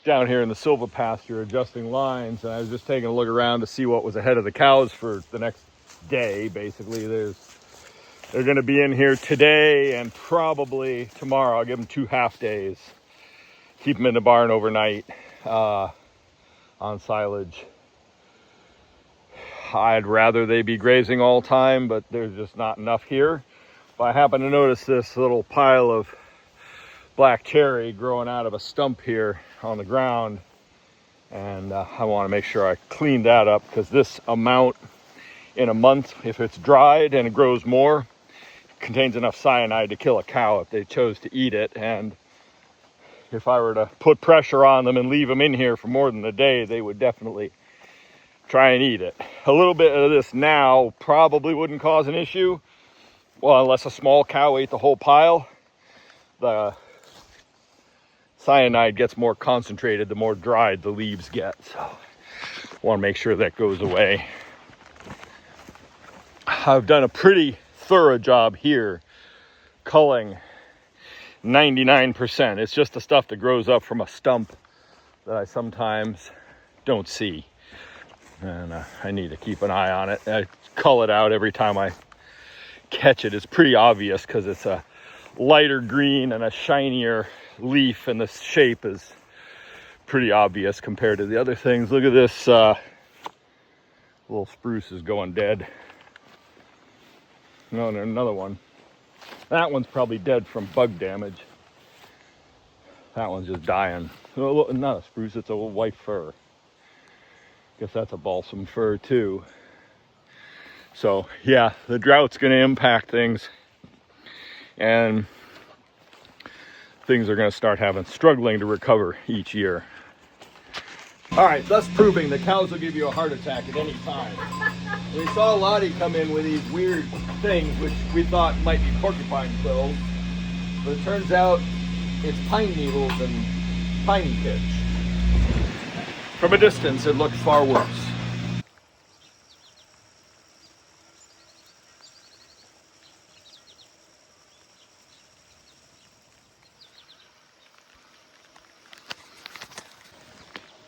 down here in the silva pasture adjusting lines, and I was just taking a look around to see what was ahead of the cows for the next day. Basically, they're going to be in here today and probably tomorrow. I'll give them 2 half days. Keep them in the barn overnight on silage. I'd rather they be grazing all time, but there's just not enough here. But I happen to notice this little pile of black cherry growing out of a stump here on the ground, and I want to make sure I clean that up, because this amount in a month, if it's dried and it grows more, contains enough cyanide to kill a cow if they chose to eat it. And if I were to put pressure on them and leave them in here for more than a day, they would definitely try and eat it. A little bit of this now probably wouldn't cause an issue, well, unless a small cow ate the whole pile. The cyanide gets more concentrated the more dried the leaves get, so I want to make sure that goes away. I've done a pretty thorough job here culling 99%. It's just the stuff that grows up from a stump that I sometimes don't see, and I need to keep an eye on it. I cull it out every time I catch it. It's pretty obvious because it's a lighter green and a shinier leaf, and the shape is pretty obvious compared to the other things. Look at this little spruce is going dead. No, there's another one. That one's probably dead from bug damage. That one's just dying. Not a spruce, it's a white fir. Guess that's a balsam fir too. So yeah, the drought's going to impact things, and things are going to start struggling to recover each year. All right, thus proving the cows will give you a heart attack at any time. We saw Lottie come in with these weird things, which we thought might be porcupine quills, but it turns out it's pine needles and piney pitch. From a distance, it looked far worse.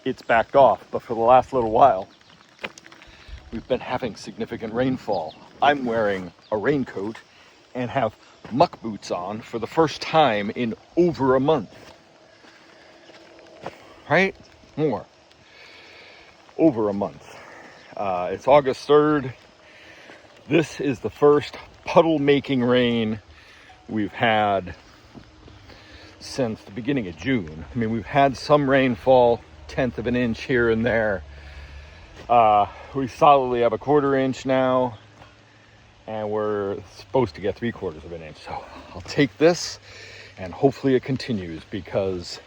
It's backed off, but for the last little while, we've been having significant rainfall. I'm wearing a raincoat and have muck boots on for the first time in over a month. Right? More. Over a month. It's August 3rd. This is the first puddle-making rain we've had since the beginning of June. I mean, we've had some rainfall, 1/10 of an inch here and there. We solidly have 1/4 inch now, and we're supposed to get 3/4 of an inch. So I'll take this, and hopefully it continues, because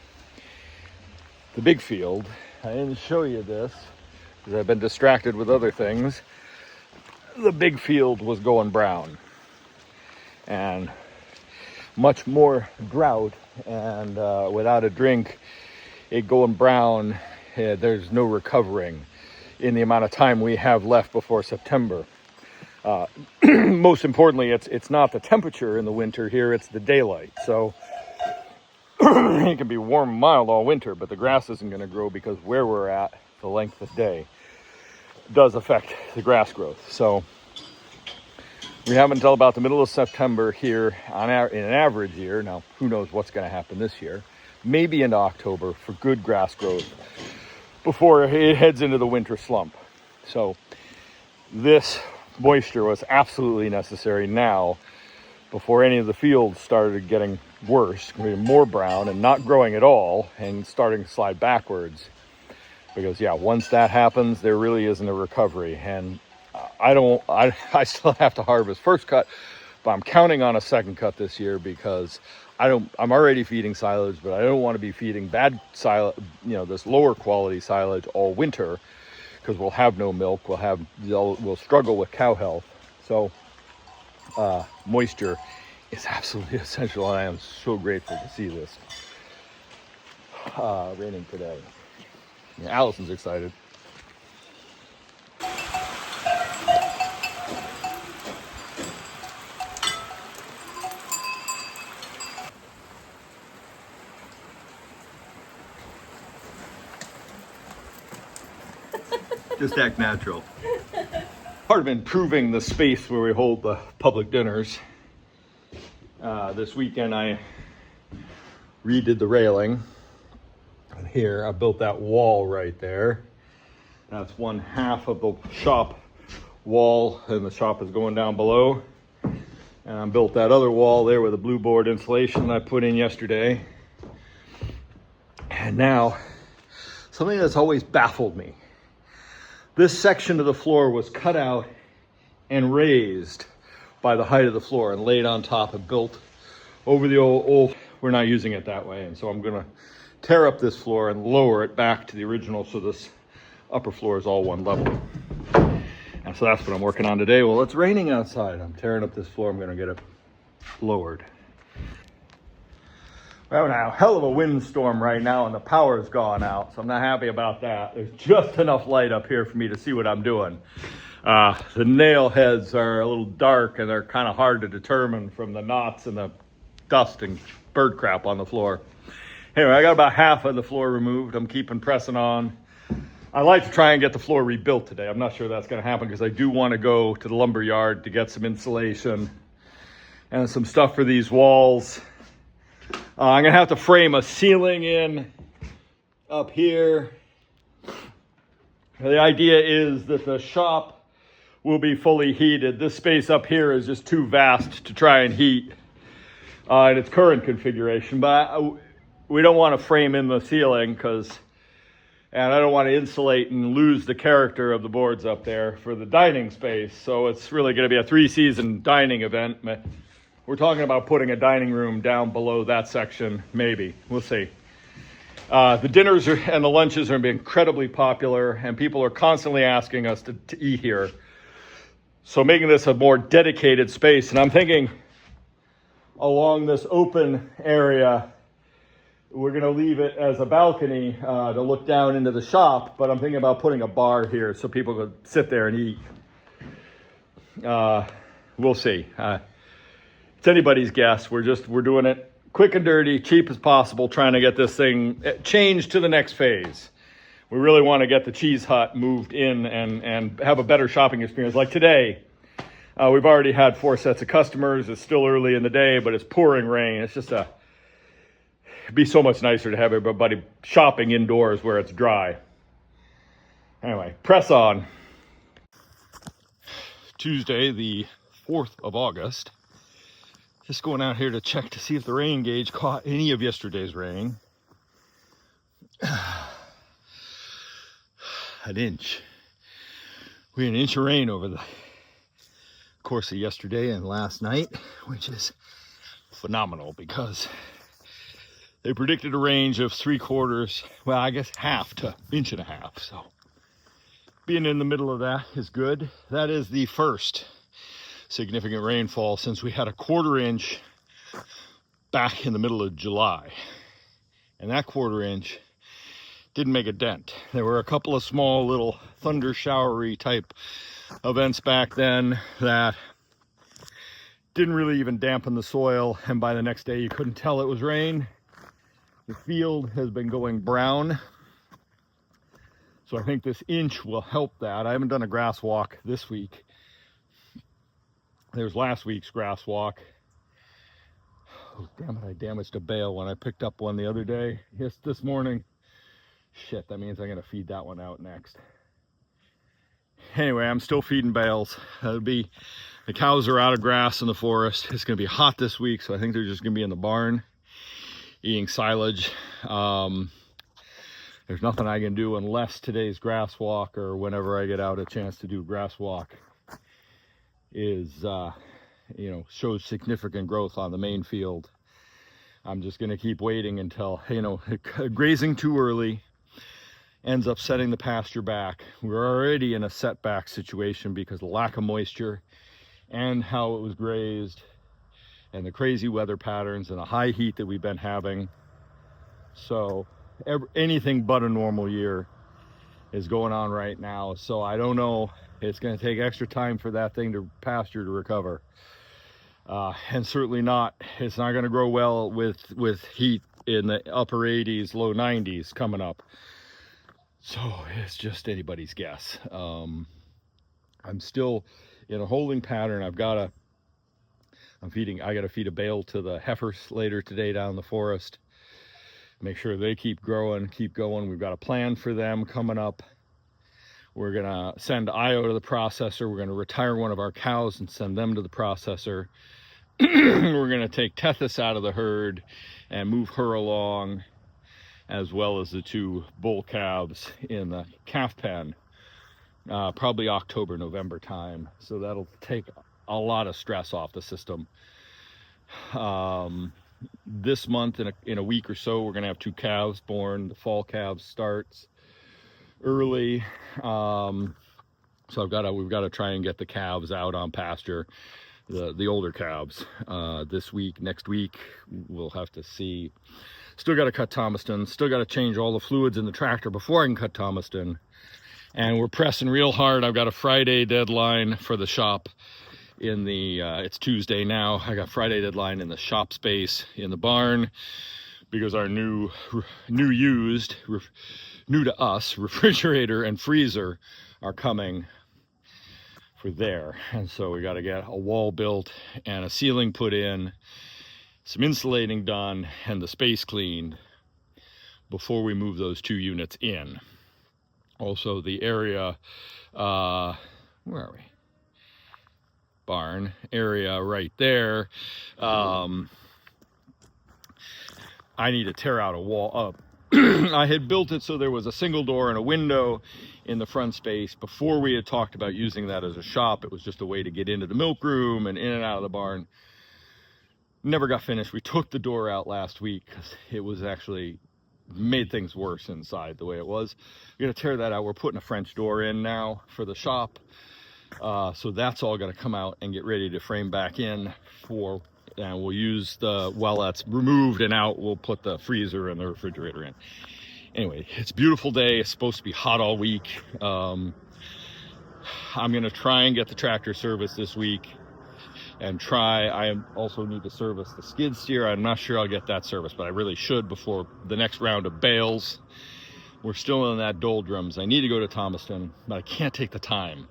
the big field, I didn't show you this because I've been distracted with other things. The big field was going brown, and much more drought, and without a drink, it going brown, there's no recovering in the amount of time we have left before September. Most importantly, it's not the temperature in the winter here, it's the daylight. So it can be warm and mild all winter, but the grass isn't going to grow, because where we're at, the length of day does affect the grass growth. So we have until about the middle of September here in an average year. Now, who knows what's going to happen this year? Maybe into October for good grass growth before it heads into the winter slump. So this moisture was absolutely necessary now, before any of the fields started getting worse, more brown and not growing at all, and starting to slide backwards. Because yeah, once that happens, there really isn't a recovery. And I still have to harvest first cut, but I'm counting on a second cut this year, because I'm already feeding silage, but I don't want to be feeding bad silage, this lower quality silage all winter, because we'll have no milk. We'll struggle with cow health. So moisture is absolutely essential, and I am so grateful to see this raining today. Yeah, Allison's excited. Just act natural. Part of improving the space where we hold the public dinners. This weekend I redid the railing. And here I built that wall right there. That's one half of the shop wall, and the shop is going down below. And I built that other wall there with the blue board insulation I put in yesterday. And now, something that's always baffled me. This section of the floor was cut out and raised by the height of the floor and laid on top and built over the old. We're not using it that way, and so I'm gonna tear up this floor and lower it back to the original so this upper floor is all one level. And so that's what I'm working on today. Well, it's raining outside. I'm tearing up this floor. I'm gonna get it lowered. We're having a hell of a windstorm right now and the power's gone out, so I'm not happy about that. There's just enough light up here for me to see what I'm doing. The nail heads are a little dark and they're kind of hard to determine from the knots and the dust and bird crap on the floor. Anyway, I got about half of the floor removed. I'm keeping pressing on. I like to try and get the floor rebuilt today. I'm not sure that's going to happen because I do want to go to the lumber yard to get some insulation and some stuff for these walls. I'm going to have to frame a ceiling in up here. The idea is that the shop will be fully heated. This space up here is just too vast to try and heat in its current configuration. But we don't want to frame in the ceiling and I don't want to insulate and lose the character of the boards up there for the dining space. So it's really going to be a 3-season dining event. We're talking about putting a dining room down below that section, maybe. We'll see. The dinners and the lunches are going to be incredibly popular, and people are constantly asking us to eat here. So making this a more dedicated space, and I'm thinking along this open area, we're going to leave it as a balcony to look down into the shop, but I'm thinking about putting a bar here so people could sit there and eat. We'll see. It's anybody's guess. We're doing it quick and dirty, cheap as possible, trying to get this thing changed to the next phase. We really want to get the cheese hut moved in and have a better shopping experience. Like today, we've already had 4 sets of customers. It's still early in the day, but it's pouring rain. It's just it'd be so much nicer to have everybody shopping indoors where it's dry. Anyway, press on. Tuesday, the 4th of August. Just going out here to check to see if the rain gauge caught any of yesterday's rain. An inch. We had an inch of rain over the course of yesterday and last night, which is phenomenal because they predicted a range of 3/4, well, I guess half to 1.5 inches. So being in the middle of that is good. That is the first significant rainfall since we had a 1/4 inch back in the middle of July. And that 1/4 inch didn't make a dent. There were a couple of small little thunder showery type events back then that didn't really even dampen the soil, and by the next day you couldn't tell it was rain. The field has been going brown, so I think this inch will help that. I haven't done a grass walk this week. There's last week's grass walk. Oh, damn it, I damaged a bale when I picked up one the other day. Yes, this morning. Shit, that means I'm going to feed that one out next. Anyway, I'm still feeding bales. The cows are out of grass in the forest. It's going to be hot this week, so I think they're just going to be in the barn eating silage. There's nothing I can do unless today's grass walk or whenever I get out a chance to do grass walk is, shows significant growth on the main field. I'm just going to keep waiting until, grazing too early ends up setting the pasture back. We're already in a setback situation because of the lack of moisture and how it was grazed and the crazy weather patterns and the high heat that we've been having. So anything but a normal year is going on right now. So I don't know. It's going to take extra time for that thing to pasture to recover. And certainly it's not going to grow well with heat in the upper 80s, low 90s coming up. So it's just anybody's guess. I'm still in a holding pattern. I got to feed a bale to the heifers later today down in the forest. Make sure they keep growing, keep going. We've got a plan for them coming up. We're gonna send Io to the processor. We're gonna retire one of our cows and send them to the processor. We're gonna take Tethys out of the herd and move her along, as well as the 2 bull calves in the calf pen, probably October, November time. So that'll take a lot of stress off the system. This month, in a week or so, we're gonna have 2 calves born. The fall calves starts early. So we've got to try and get the calves out on pasture, the older calves, this week. Next week we'll have to see. Still got to cut Thomaston, still got to change all the fluids in the tractor before I can cut Thomaston, and we're pressing real hard. I've got a Friday deadline for the shop in the it's Tuesday now. I got Friday deadline in the shop space in the barn, because our new to us refrigerator and freezer are coming for there. And so we got to get a wall built and a ceiling put in, some insulating done, and the space cleaned before we move those 2 units in. Also the area, where are we? Barn area right there. I need to tear out a wall up. I had built it so there was a single door and a window in the front space. Before we had talked about using that as a shop, it was just a way to get into the milk room and in and out of the barn. Never got finished. We took the door out last week because it was actually made things worse inside the way it was. We're gonna tear that out. We're putting a French door in now for the shop. So that's all gonna come out and get ready to frame back in for, and we'll use while that's removed and out, we'll put the freezer and the refrigerator in. Anyway, it's a beautiful day. It's supposed to be hot all week. I'm gonna try and get the tractor service this week, and I also need to service the skid steer. I'm not sure I'll get that service, but I really should before the next round of bales. We're still in that doldrums. I need to go to Thomaston, but I can't take the time.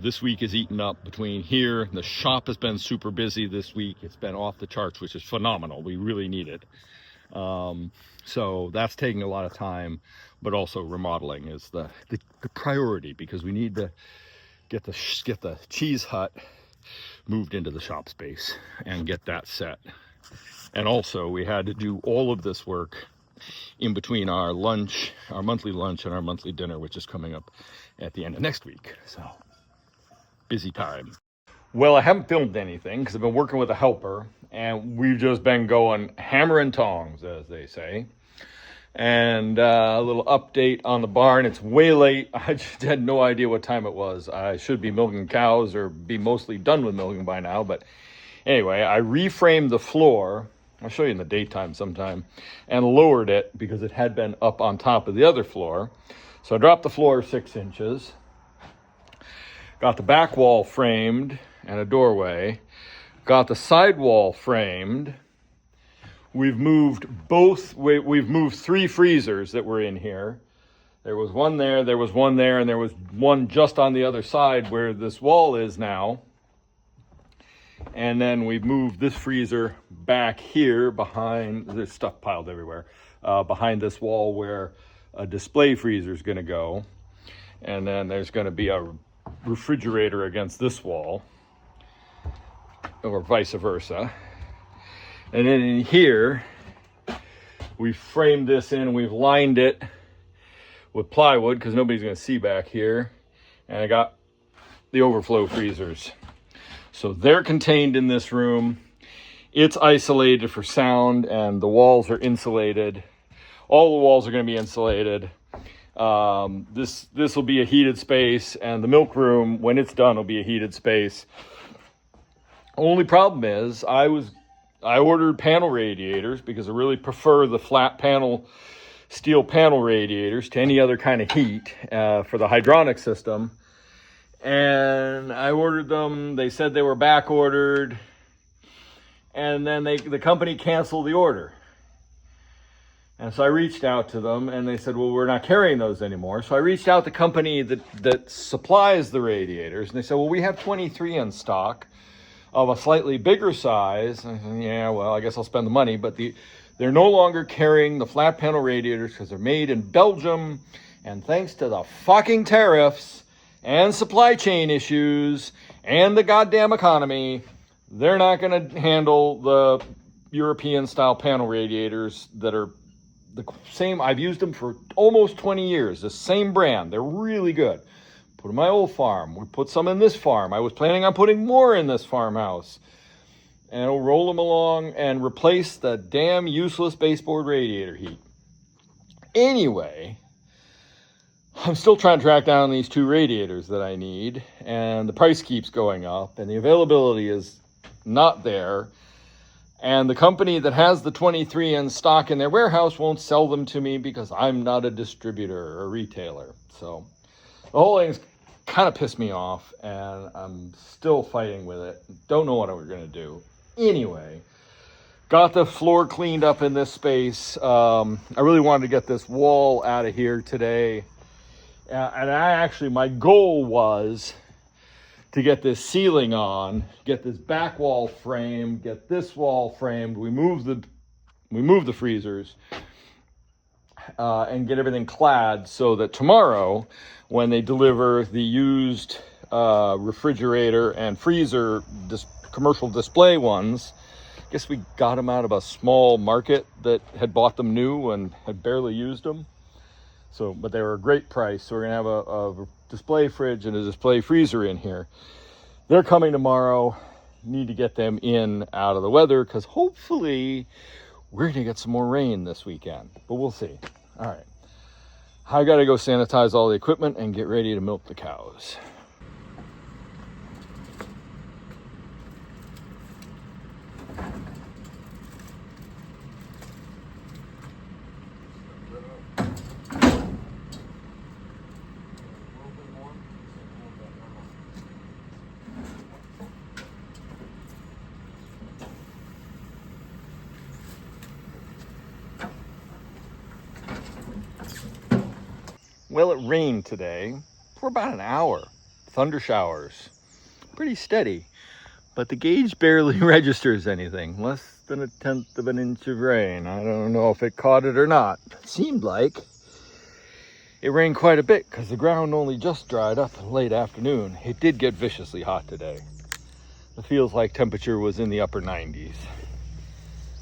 This week is eaten up between here. The shop has been super busy this week. It's been off the charts, which is phenomenal. We really need it. So that's taking a lot of time, but also remodeling is the priority, because we need to get the cheese hut moved into the shop space and get that set. And also we had to do all of this work in between our lunch, our monthly lunch, and our monthly dinner, which is coming up at the end of next week. So busy time. Well, I haven't filmed anything because I've been working with a helper, and we've just been going hammer and tongs, as they say. And a little update on the barn. It's way late. I just had no idea what time it was. I should be milking cows or be mostly done with milking by now. But anyway, I reframed the floor. I'll show you in the daytime sometime. And lowered it because it had been up on top of the other floor. So I dropped the floor 6 inches. Got the back wall framed and a doorway. Got the side wall framed. We've moved 3 freezers that were in here. There was one there was one there, and there was one just on the other side where this wall is now. And then we've moved this freezer back here behind, there's stuff piled everywhere, behind this wall where a display freezer is gonna go. And then there's gonna be a refrigerator against this wall, or vice versa. And then in here, we framed this in, we've lined it with plywood because nobody's gonna see back here. And I got the overflow freezers. So they're contained in this room. It's isolated for sound, and the walls are insulated. All the walls are gonna be insulated. This will be a heated space, and the milk room, when it's done, will be a heated space. Only problem is I ordered panel radiators because I really prefer the flat panel, steel panel radiators to any other kind of heat for the hydronic system. And I ordered them. They said they were back ordered. And then the company canceled the order. And so I reached out to them, and they said, well, we're not carrying those anymore. So I reached out to the company that supplies the radiators, and they said, well, we have 23 in stock of a slightly bigger size. I said, yeah, well, I guess I'll spend the money, but they're no longer carrying the flat panel radiators because they're made in Belgium, and thanks to the fucking tariffs and supply chain issues and the goddamn economy, they're not going to handle the European style panel radiators that are the same. I've used them for almost 20 years, the same brand. They're really good. Put in my old farm. We put some in this farm. I was planning on putting more in this farmhouse. And it'll roll them along and replace the damn useless baseboard radiator heat. Anyway, I'm still trying to track down these 2 radiators that I need, and the price keeps going up, and the availability is not there. And the company that has the 23 in stock in their warehouse won't sell them to me because I'm not a distributor or a retailer. So the whole thing's kind of pissed me off, and I'm still fighting with it. Don't know what we're going to do. Anyway, got the floor cleaned up in this space. I really wanted to get this wall out of here today. And my goal was to get this ceiling on, get this back wall framed, get this wall framed. We move the freezers and get everything clad so that tomorrow, when they deliver the used refrigerator and freezer commercial display ones, I guess we got them out of a small market that had bought them new and had barely used them. So, but they were a great price. So we're gonna have a display fridge and a display freezer in here. They're coming tomorrow. Need to get them in out of the weather because hopefully we're gonna get some more rain this weekend, but we'll see. All right, I gotta go sanitize all the equipment and get ready to milk the cows. Well, it rained today for about an hour. Thunder showers, pretty steady, but the gauge barely registers anything. Less than 1/10 of an inch of rain. I don't know if it caught it or not. It seemed like it rained quite a bit because the ground only just dried up in late afternoon. It did get viciously hot today. It feels like temperature was in the upper 90s.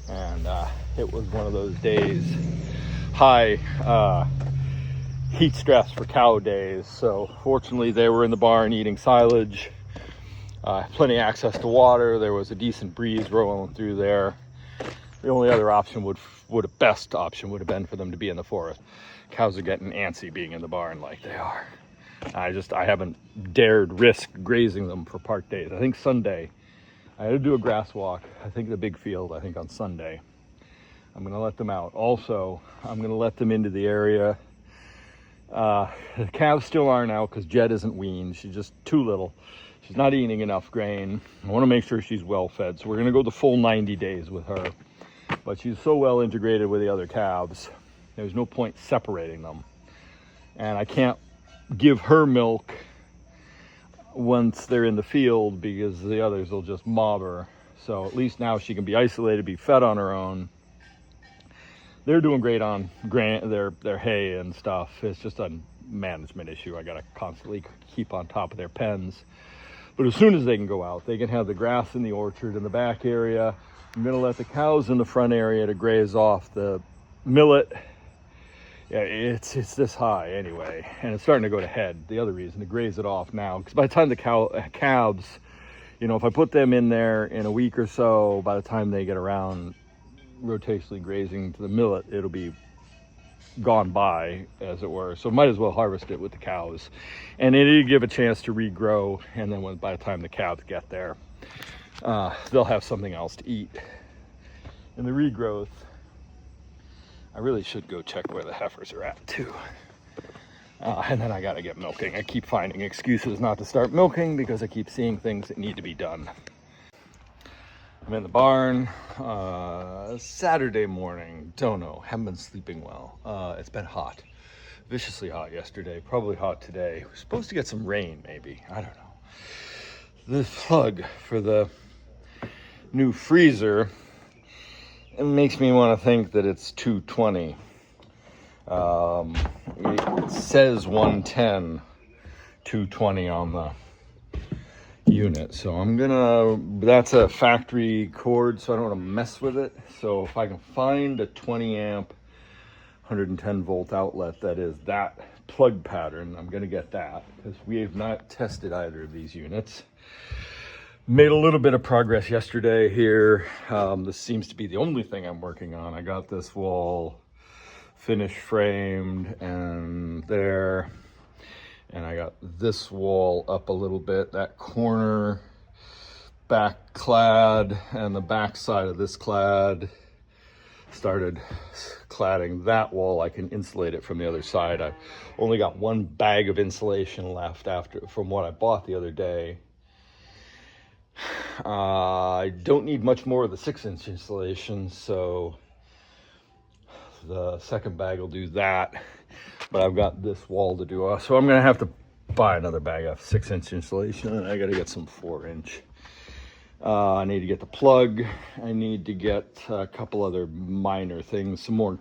And it was one of those days, high heat stress for cow days. So fortunately they were in the barn eating silage, plenty of access to water. There was a decent breeze rolling through there. The only other option best option would have been for them to be in the forest. Cows are getting antsy being in the barn like they are. I haven't dared risk grazing them for park days. I think Sunday I had to do a grass walk. I think the big field, I think on Sunday. I'm gonna let them out. Also, I'm gonna let them into the area. The calves still aren't out because Jed isn't weaned. She's just too little. She's not eating enough grain. I want to make sure she's well fed. So we're going to go the full 90 days with her. But she's so well integrated with the other calves, there's no point separating them. And I can't give her milk once they're in the field because the others will just mob her. So at least now she can be isolated, be fed on her own. They're doing great on their hay and stuff. It's just a management issue. I got to constantly keep on top of their pens. But as soon as they can go out, they can have the grass in the orchard in the back area. I'm going to let the cows in the front area to graze off the millet. Yeah, it's this high anyway, and it's starting to go to head. The other reason to graze it off now, because by the time the calves, if I put them in there in a week or so, by the time they get around rotationally grazing to the millet, it'll be gone by, as it were. So might as well harvest it with the cows, and it'll give a chance to regrow. And then by the time the calves get there, they'll have something else to eat. And the regrowth, I really should go check where the heifers are at too. And then I gotta get milking. I keep finding excuses not to start milking because I keep seeing things that need to be done. I'm in the barn. Saturday morning. Don't know. Haven't been sleeping well. It's been hot. Viciously hot yesterday. Probably hot today. We're supposed to get some rain, maybe. I don't know. The plug for the new freezer, it makes me want to think that it's 220. It says 110, 220 on the unit. So that's a factory cord, so I don't want to mess with it. So if I can find a 20 amp, 110 volt outlet that is that plug pattern, I'm going to get that, because we have not tested either of these units. Made a little bit of progress yesterday here. This seems to be the only thing I'm working on. I got this wall finished framed and there, and I got this wall up a little bit, that corner back clad, and the back side of this clad. Started cladding that wall. I can insulate it from the other side. I've only got one bag of insulation left from what I bought the other day. I don't need much more of the 6-inch insulation, so the second bag will do that. But I've got this wall to do, so I'm gonna have to buy another bag of 6-inch insulation, and I gotta get some 4-inch. I need to get the plug. I need to get a couple other minor things, some more.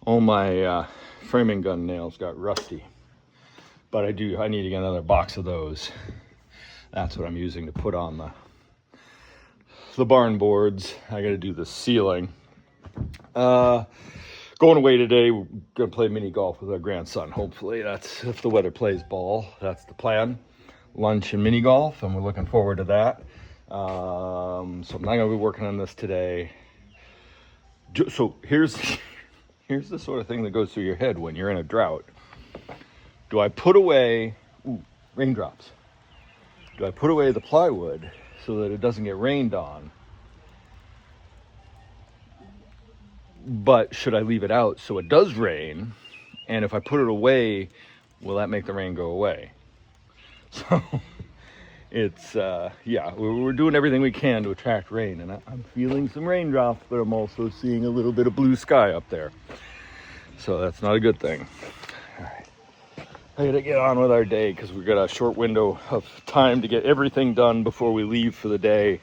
All my framing gun nails got rusty, but I need to get another box of those. That's what I'm using to put on the barn boards. I got to do the ceiling. Going away today. We're gonna play mini golf with our grandson. Hopefully, that's if the weather plays ball. That's the plan. Lunch and mini golf, and we're looking forward to that. So I'm not gonna be working on this today. So here's the sort of thing that goes through your head when you're in a drought. Do I put away raindrops? Do I put away the plywood so that it doesn't get rained on? But should I leave it out so it does rain? And if I put it away, will that make the rain go away? So it's, we're doing everything we can to attract rain. And I'm feeling some raindrops, but I'm also seeing a little bit of blue sky up there. So that's not a good thing. All right. I gotta get on with our day because we've got a short window of time to get everything done before we leave for the day,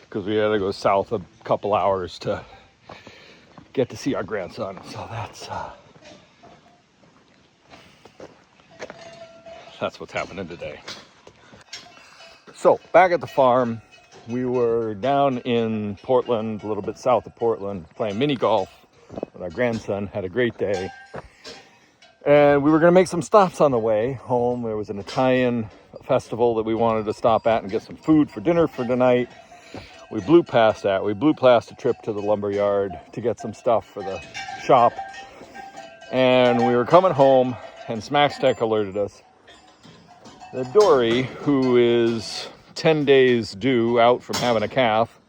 because we gotta go south a couple hours to get to see our grandson. So that's what's happening today. So back at the farm, we were down in Portland, a little bit south of Portland, playing mini golf with our grandson. Had a great day. And we were going to make some stops on the way home. There was an Italian festival that we wanted to stop at and get some food for dinner for tonight. We blew past that. We blew past a trip to the lumber yard to get some stuff for the shop. And we were coming home, and SmaXtec alerted us that Dory, who is 10 days due out from having a calf,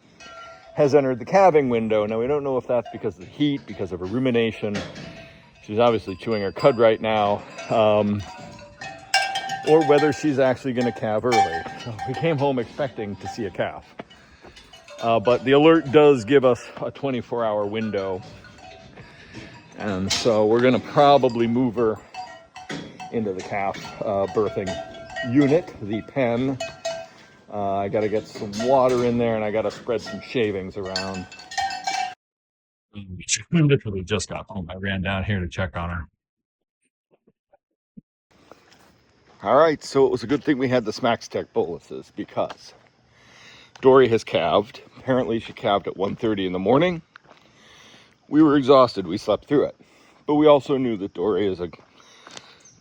has entered the calving window. Now, we don't know if that's because of the heat, because of her rumination. She's obviously chewing her cud right now, or whether she's actually going to calve early. So we came home expecting to see a calf. But the alert does give us a 24-hour window. And so we're going to probably move her into the calf birthing unit, the pen. I got to get some water in there, and I got to spread some shavings around. She literally just got home. I ran down here to check on her. All right, so it was a good thing we had the SmaXtec boluses, because Dory has calved. Apparently she calved at 1:30 in the morning. We were exhausted. We slept through it. But we also knew that Dory is a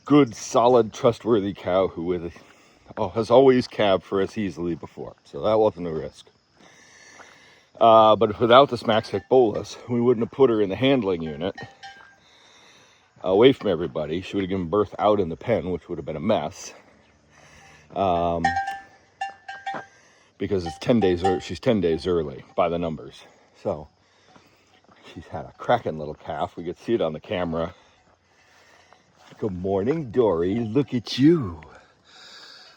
good, solid, trustworthy cow who has always calved for us easily before. So that wasn't a risk. But without the SmaXtec bolus, we wouldn't have put her in the handling unit away from everybody. She would have given birth out in the pen, which would have been a mess. Because it's 10 days, she's 10 days early by the numbers. So she's had a cracking little calf. We could see it on the camera. Good morning, Dory. Look at you.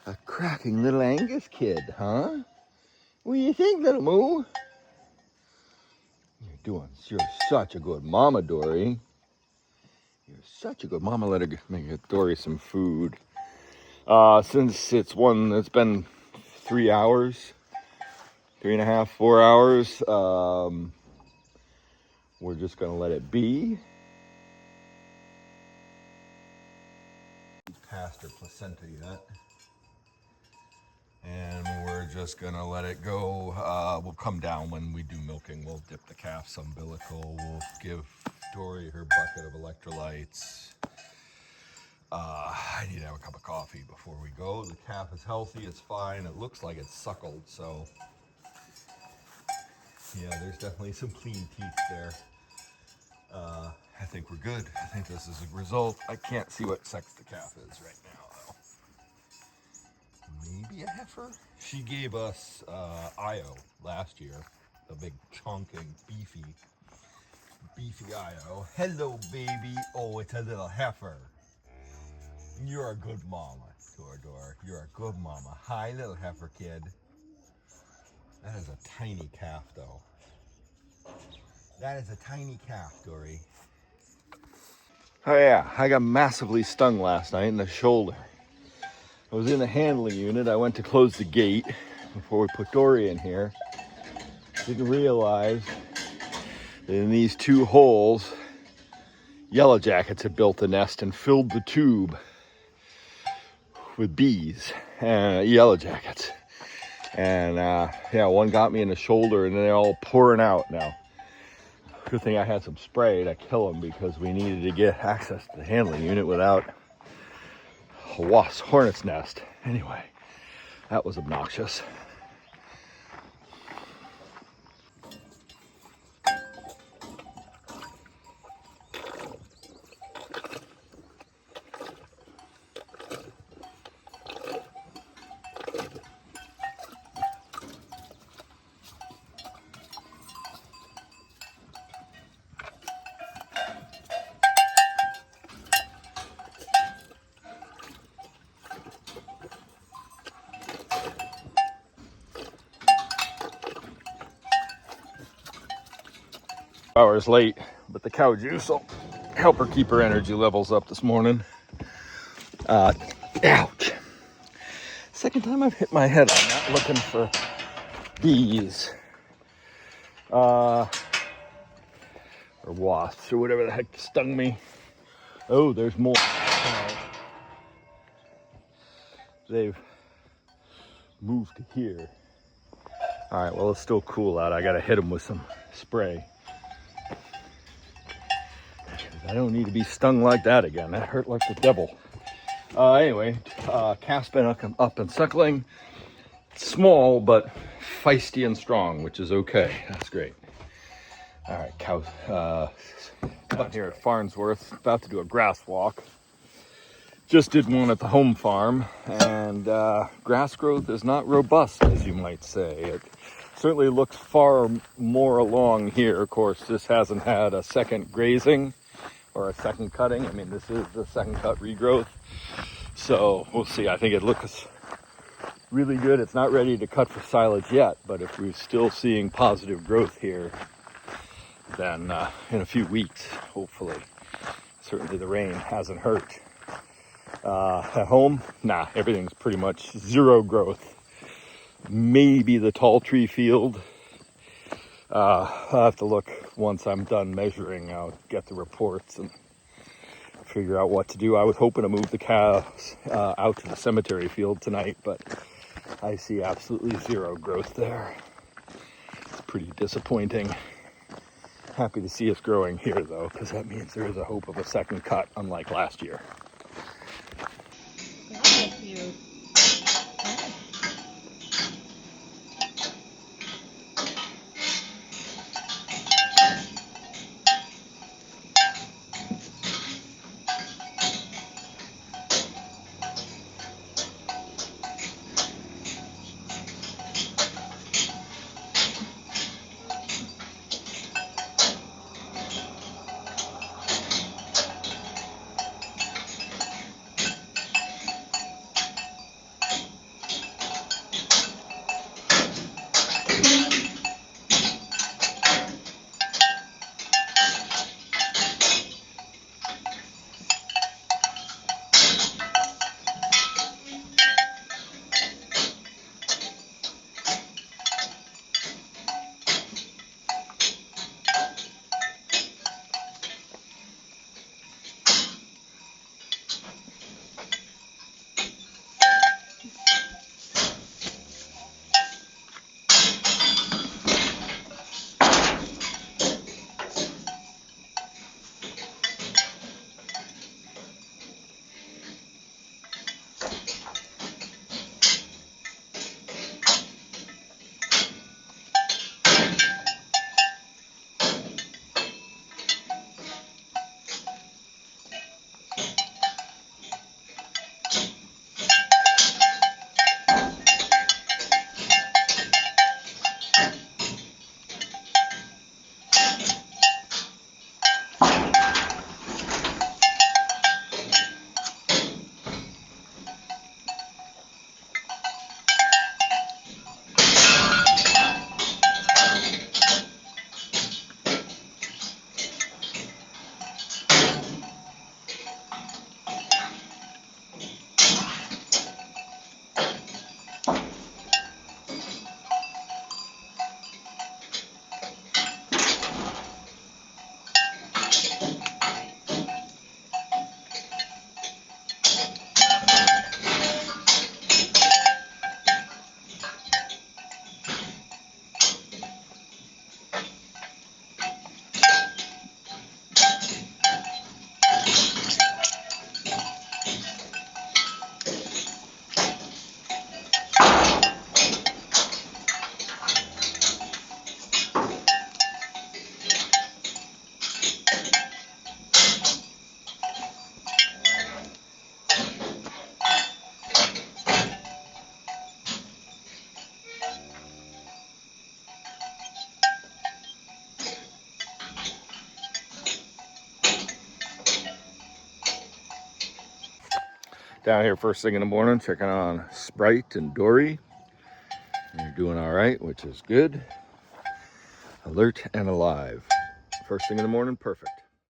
A cracking little Angus kid, huh? What do you think, little moo? You're such a good mama, Dory. You're such a good mama. Let her make Dory some food. Since it's been 3 hours, 3.5, 4 hours. We're just gonna let it be. Past her placenta yet. And we're just gonna let it go. We'll come down when we do milking. We'll dip the calf's umbilical. We'll give Dory her bucket of electrolytes. I need to have a cup of coffee before we go. The calf is healthy, it's fine. It looks like it's suckled, so yeah, there's definitely some clean teeth there. I think we're good. I think this is a result. I can't see what sex the calf is right now, though. Maybe a heifer? She gave us Io last year, a big chunking, beefy Io. Hello, baby. Oh, it's a little heifer. You're a good mama, Dor. You're a good mama. Hi, little heifer kid. That is a tiny calf, though. That is a tiny calf, Dory. Oh yeah, I got massively stung last night in the shoulder. I was in the handling unit. I went to close the gate before we put Dory in here. Didn't realize that in these 2 holes, yellow jackets had built a nest and filled the tube with bees and yellow jackets. And yeah, one got me in the shoulder and they're all pouring out now. Good thing I had some spray to kill them because we needed to get access to the handling unit without a hornet's nest. Anyway, that was obnoxious. Hours late, but the cow juice will help her keep her energy levels up this morning. Ouch. Second time I've hit my head on that looking for bees. Or wasps or whatever the heck stung me. Oh, there's more. They've moved to here. All right, well, it's still cool out. I gotta hit them with some spray. I don't need to be stung like that again. That hurt like the devil. Anyway, calf's been up and suckling. Small, but feisty and strong, which is okay. That's great. All right, cows. Down here at Farnsworth, about to do a grass walk. Just did one at the home farm, and grass growth is not robust, as you might say. It certainly looks far more along here. Of course, this hasn't had a second grazing or a second cutting. I mean, this is the second cut regrowth. So we'll see. I think it looks really good. It's not ready to cut for silage yet, but if we're still seeing positive growth here, then in a few weeks, hopefully. Certainly the rain hasn't hurt. At home, nah, everything's pretty much zero growth. Maybe the tall tree field. I'll have to look once I'm done measuring. I'll get the reports and figure out what to do. I was hoping to move the cows out to the cemetery field tonight, but I see absolutely zero growth there. It's pretty disappointing. Happy to see us growing here, though, because that means there is a hope of a second cut, unlike last year. Down here first thing in the morning, checking on Sprite and Dory. They're doing all right, which is good. Alert and alive. First thing in the morning, perfect.